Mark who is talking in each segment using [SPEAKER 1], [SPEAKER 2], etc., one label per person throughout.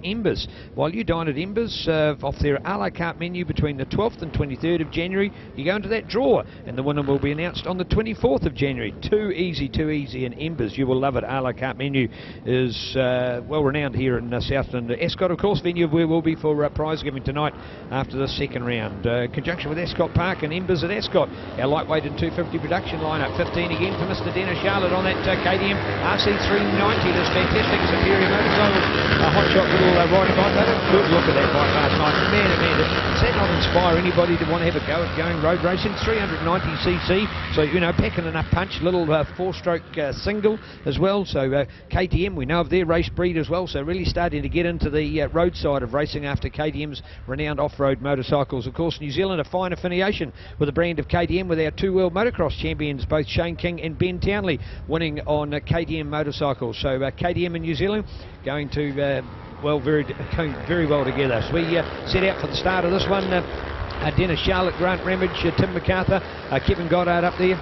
[SPEAKER 1] Embers. While you dine at Embers off their a la carte menu between the 12th and 23rd of January, you go into that draw and the winner will be announced on the 24th of January. Too easy in Embers. You will love it. A la carte menu is well renowned here in Southland. Ascot, of course, venue where we'll be for prize giving tonight after the second round. In conjunction with Ascot Park and Embers at Ascot, our lightweight and 250 production lineup. 15 again for Mr. Dennis Charlotte on that KTM RC390. This fantastic superior motorcycle. A hot shot little riding bike. They had a good look at that bike last night. Man, does that not inspire anybody to want to have a go at going road racing? 390cc, so you know, packing enough punch. Little four-stroke single as well. So KTM, we know of their race breed as well. So really starting to get into the road side of racing after KTM's renowned off-road motorcycles. Of course, New Zealand, a fine affiliation with the brand of KTM, with our two world motocross champions, both Shane King and Ben Townley, winning on KTM motorcycles. So KTM in New Zealand going to going very well together. So we set out for the start of this one. Dennis Charlotte, Grant Ramage, Tim MacArthur, Kevin Goddard up there.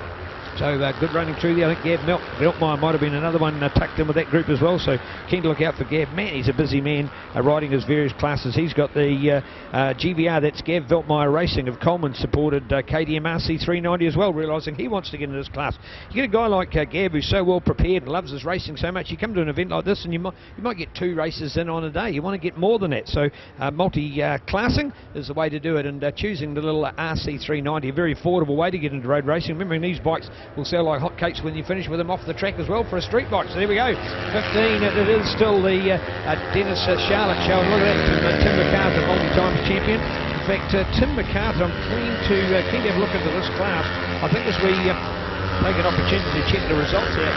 [SPEAKER 1] So good running through there. I think Gav Veltmeyer might have been another one tucked in with that group as well. So keen to look out for Gav. Man, he's a busy man riding his various classes. He's got the GVR, that's Gav Veltmeyer Racing of Coleman, supported KTM RC390 as well, realising he wants to get into this class. You get a guy like Gav who's so well prepared and loves his racing so much, you come to an event like this and you might get 2 races in on a day. You want to get more than that. So multi-classing is the way to do it, and choosing the little RC390, a very affordable way to get into road racing. Remembering these bikes will sell like hotcakes when you finish with them off the track as well for a street bike. So there we go, 15. It is still the Dennis Charlotte show. And look at that, Tim MacArthur, multi-times champion. In fact, Tim MacArthur, I'm keen to have a look into this class. I think as we take an opportunity to check the results here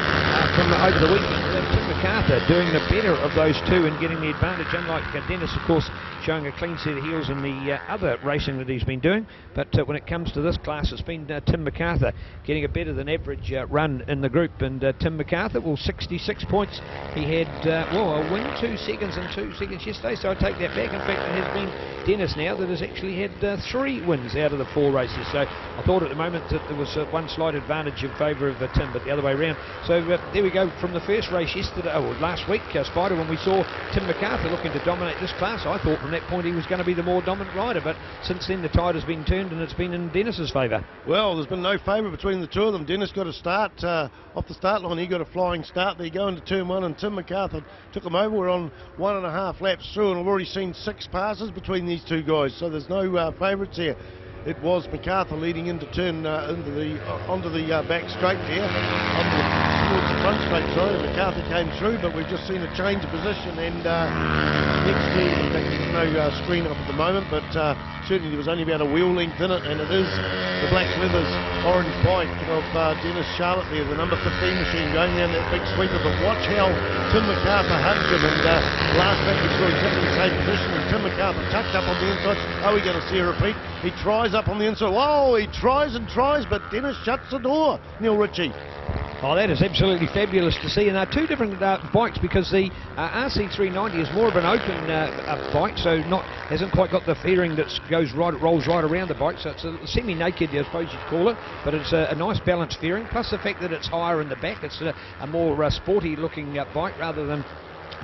[SPEAKER 1] from over the weekend, Tim MacArthur doing the better of those two and getting the advantage, unlike Dennis, of course, showing a clean set of heels in the other racing that he's been doing. But when it comes to this class, it's been Tim MacArthur getting a better than average run in the group. And Tim MacArthur, well, 66 points. He had a win, 2 seconds and 2 seconds yesterday, so I take that back. In fact, it has been Dennis now that has actually had 3 wins out of the 4 races. So I thought at the moment that there was one slight advantage in favour of Tim, but the other way around. So there we go, from the first race yesterday, last week, Spider, when we saw Tim MacArthur looking to dominate this class, I thought from that point he was going to be the more dominant rider, but since then the tide has been turned and it's been in Dennis's favour. Well, there's been no favour between the two of them. Dennis got a start off the start line. He got a flying start there going to turn 1, and Tim MacArthur took him over. We're on 1.5 laps through, and I've already seen 6 passes between these two guys, so there's no favourites here. It was MacArthur leading into turn onto the back straight there, towards the front straight, sorry. MacArthur came through, but we've just seen a change of position, and next year, in fact, there's no screen up at the moment, but certainly there was only about a wheel length in it, and it is the Black Leathers orange bike of Dennis Charlotte there, the number 15 machine going down that big sweeper. But watch how Tim MacArthur hugged him, and last lap we saw him kept in the same position, and Tim MacArthur tucked up on the inside. Are we going to see a repeat? He tries up on the inside. Whoa, he tries and tries, but Dennis shuts the door. Neil Ritchie. Oh, that is absolutely fabulous to see. And they're two different bikes, because the RC390 is more of an open bike, so hasn't quite got the fairing that rolls right around the bike. So it's a semi-naked, I suppose you'd call it, but it's a nice balanced fairing. Plus the fact that it's higher in the back, it's a more sporty-looking bike rather than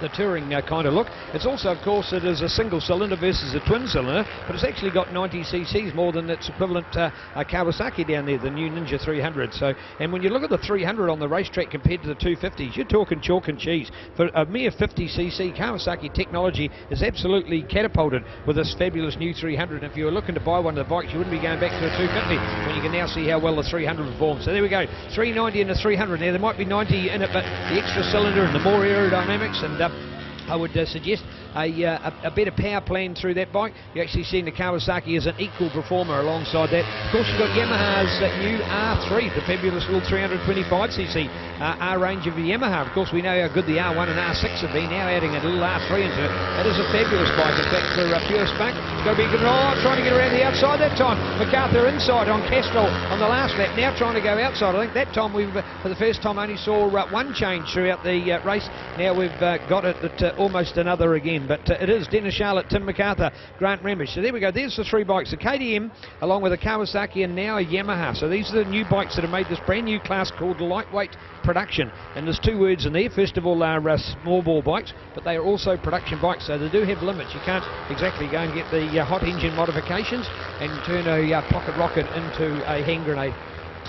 [SPEAKER 1] the touring kind of look. It's also, of course, it is a single cylinder versus a twin cylinder, but it's actually got 90 cc's more than its equivalent Kawasaki down there, the new Ninja 300. So, and when you look at the 300 on the racetrack compared to the 250s, you're talking chalk and cheese. For a mere 50 cc, Kawasaki technology is absolutely catapulted with this fabulous new 300. And if you were looking to buy one of the bikes, you wouldn't be going back to a 250 when you can now see how well the 300 performs. So there we go, 390 and a 300. Now there might be 90 in it, but the extra cylinder and the more aerodynamics, and I would suggest a better power plan through that bike. You're actually seeing the Kawasaki as an equal performer alongside that. Of course, you've got Yamaha's new R3, the fabulous little 325cc R range of Yamaha. Of course, we know how good the R1 and R6 have been. Now adding a little R3 into it. That is a fabulous bike. In fact, for pure spunk, it's got to be good. Oh, trying to get around the outside that time. MacArthur inside on Castrol on the last lap. Now trying to go outside. I think that time we, for the first time, only saw one change throughout the race. now we've got it at almost another again. But it is Dennis Charlotte, Tim MacArthur, Grant Ramage. So there we go. There's the 3 bikes, a KTM along with a Kawasaki and now a Yamaha. So these are the new bikes that have made this brand new class called lightweight production. And there's 2 words in there. First of all, they are small ball bikes, but they are also production bikes. So they do have limits. You can't exactly go and get the hot engine modifications and turn a pocket rocket into a hand grenade.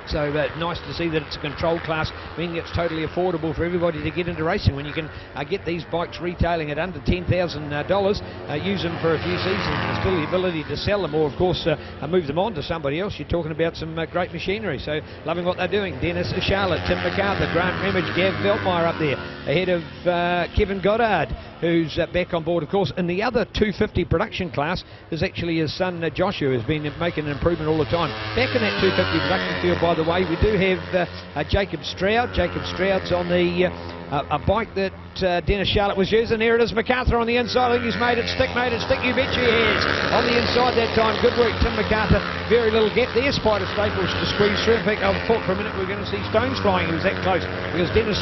[SPEAKER 1] So nice to see that it's a control class, meaning it's totally affordable for everybody to get into racing. When you can get these bikes retailing at under $10,000, use them for a few seasons, and still the ability to sell them, or of course move them on to somebody else. You're talking about some great machinery. So loving what they're doing. Dennis Charlotte, Tim MacArthur, Grant Ramage, Gav Veltmeyer up there, ahead of Kevin Goddard, who's back on board, of course. In the other 250 production class is actually his son Joshua, who's been making an improvement all the time. Back in that 250 production field, by the way, we do have Jacob Stroud. Jacob Stroud's on the a bike that Dennis Charlotte was using. There it is, MacArthur on the inside. I think he's made it stick, you bet you he has. On the inside that time, good work, Tim MacArthur. Very little gap there, Spider Staples to squeeze through. In fact, I thought for a minute we were going to see stones flying. He was that close, because Dennis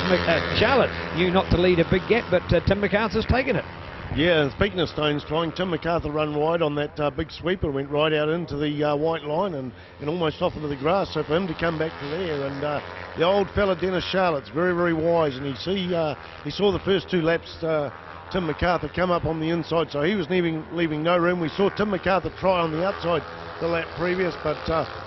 [SPEAKER 1] Charlotte knew not to lead a big gap, but Tim MacArthur's taken it.
[SPEAKER 2] Yeah, and speaking of stones flying, Tim MacArthur run wide on that big sweeper, went right out into the white line and almost off into the grass. So for him to come back to there, and the old fella Dennis Charlotte's very, very wise, and he saw the first 2 laps Tim MacArthur come up on the inside, so he was leaving no room. We saw Tim MacArthur try on the outside the lap previous, but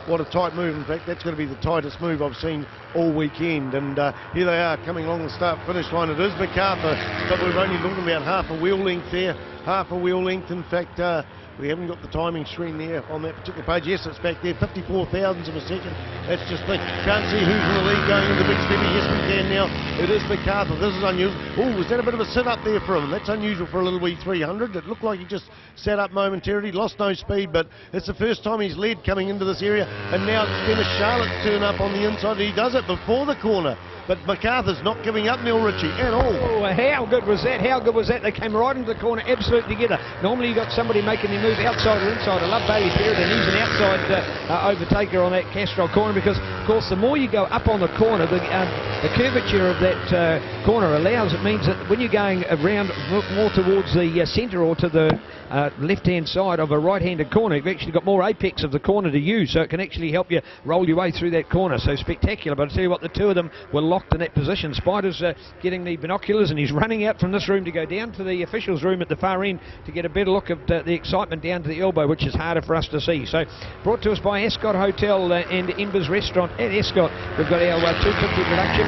[SPEAKER 2] what a tight move. In fact, that's going to be the tightest move I've seen all weekend. And here they are coming along the start-finish line. It is MacArthur, but we're only looking about half a wheel length there. Half a wheel length. In fact, we haven't got the timing screen there on that particular page. Yes, it's back there, 54 thousandths of a second. That's just the, can't see who's in the lead going into the big steamy. Yes, we can now. It is MacArthur. This is unusual. Oh, was that a bit of a sit-up there for him? That's unusual for a little wee 300. It looked like he just sat up momentarily, lost no speed, but it's the first time he's led coming into this area. And now it's Dennis Charlotte's turn up on the inside. He does it before the corner. But MacArthur's not giving up, Neil Ritchie, at all. Oh,
[SPEAKER 1] how good was that? How good was that? They came right into the corner, absolutely together. Normally you've got somebody making their move outside or inside. I love Bailey Perrott, and he's an outside overtaker on that Castrol corner, because, of course, the more you go up on the corner, the curvature of that corner allows, it means that when you're going around more towards the centre or to the left-hand side of a right-handed corner, you've actually got more apex of the corner to use, so it can actually help you roll your way through that corner. So spectacular. But I tell you what, the 2 of them were locked in that position. Spider's getting the binoculars, and he's running out from this room to go down to the officials' room at the far end to get a better look at the excitement down to the elbow, which is harder for us to see. So brought to us by Ascot Hotel and Embers Restaurant at Ascot. We've got our 250 production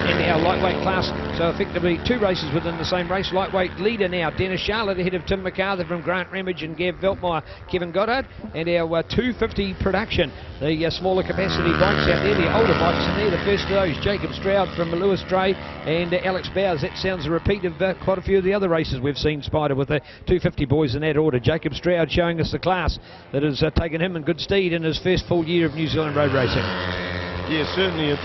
[SPEAKER 1] in our lightweight class, so effectively 2 races within the same race. Lightweight leader now, Dennis Charlotte, ahead of Tim MacArthur from Grant Ramage and Gav Veltmeyer, Kevin Goddard. And our 250 production, the smaller capacity bikes out there, the older bikes in there. The first of those, Jacob Stroud from Lewis Dray and Alex Bowers. That sounds a repeat of quite a few of the other races we've seen, Spider, with the 250 boys in that order. Jacob Stroud showing us the class that has taken him in good stead in his first full year of New Zealand road racing.
[SPEAKER 2] Yeah, certainly. It's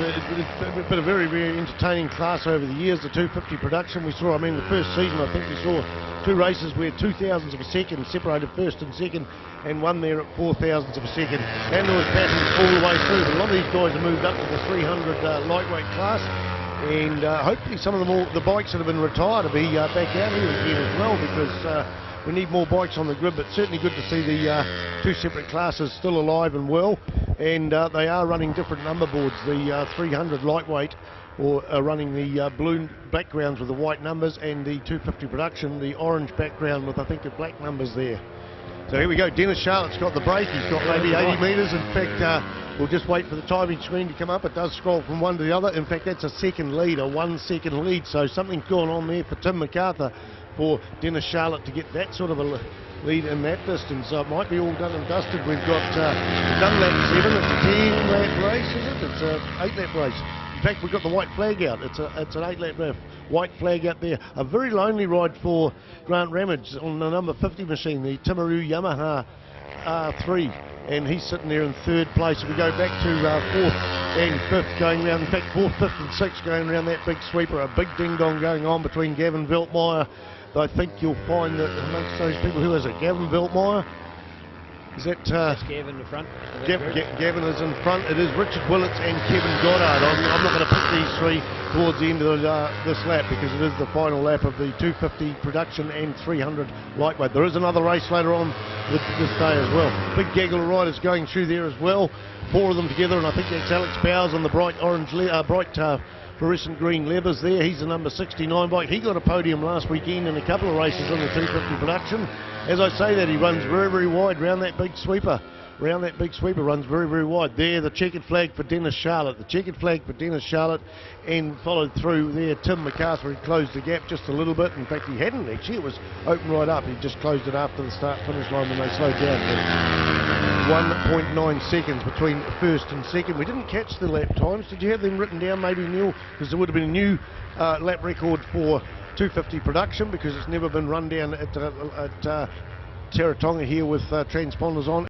[SPEAKER 2] been a very, very entertaining class over the years, the 250 production. We saw, I mean, the first season, I think we saw 2 races where 0.02 of a second separated first and second, and one there at 0.04 of a second. And there was passions all the way through. But a lot of these guys have moved up to the 300 lightweight class. And hopefully some of the bikes that have been retired will be back out here again as well, because we need more bikes on the grid. But certainly good to see the 2 separate classes still alive and well, and they are running different number boards. The 300 lightweight are running the blue backgrounds with the white numbers, and the 250 production the orange background with, I think, the black numbers there. So here we go. Dennis Charlotte's got the break. He's got maybe 80 metres. In fact, we'll just wait for the timing screen to come up. It does scroll from one to the other. In fact, that's a second lead, a 1 second lead. So something's gone on there for Tim MacArthur for Dennis Charlotte to get that sort of a lead in that distance. So it might be all done and dusted. We've got done lap 7. It's a 10 lap race, is it? It's an 8 lap race. In fact, we've got the white flag out. It's an 8 lap race. White flag out there. A very lonely ride for Grant Ramage on the number 50 machine, the Timaru Yamaha R3. And he's sitting there in 3rd place. We go back to 4th and 5th going round. In fact, 4th, 5th and 6th going around that big sweeper. A big ding-dong going on between Gavin Veltmeyer. I think you'll find that amongst those people, who is it? Gavin Veltmeyer? Is that
[SPEAKER 1] that's Gavin in the front?
[SPEAKER 2] Gavin is in front. It is Richard Willits and Kevin Goddard. I'm not going to pick these 3. towards the end of this lap, because it is the final lap of the 250 production and 300 lightweight. There is another race later on this day as well. Big gaggle of riders going through there as well. 4 of them together, and I think that's Alex Bowers on the bright fluorescent green leathers there. He's the number 69 bike. He got a podium last weekend in a couple of races in the 250 production. As I say that, he runs very, very wide round that big sweeper. Round that big sweeper, runs very, very wide. There, the checkered flag for Dennis Charlotte. The checkered flag for Dennis Charlotte, and followed through there. Tim McCarthy closed the gap just a little bit. In fact, he hadn't actually. It was open right up. He just closed it after the start-finish line when they slowed down. 1.9 seconds between first and second. We didn't catch the lap times. Did you have them written down, maybe, Neil? Because there would have been a new lap record for 250 production, because it's never been run down at Taratonga here with transponders on.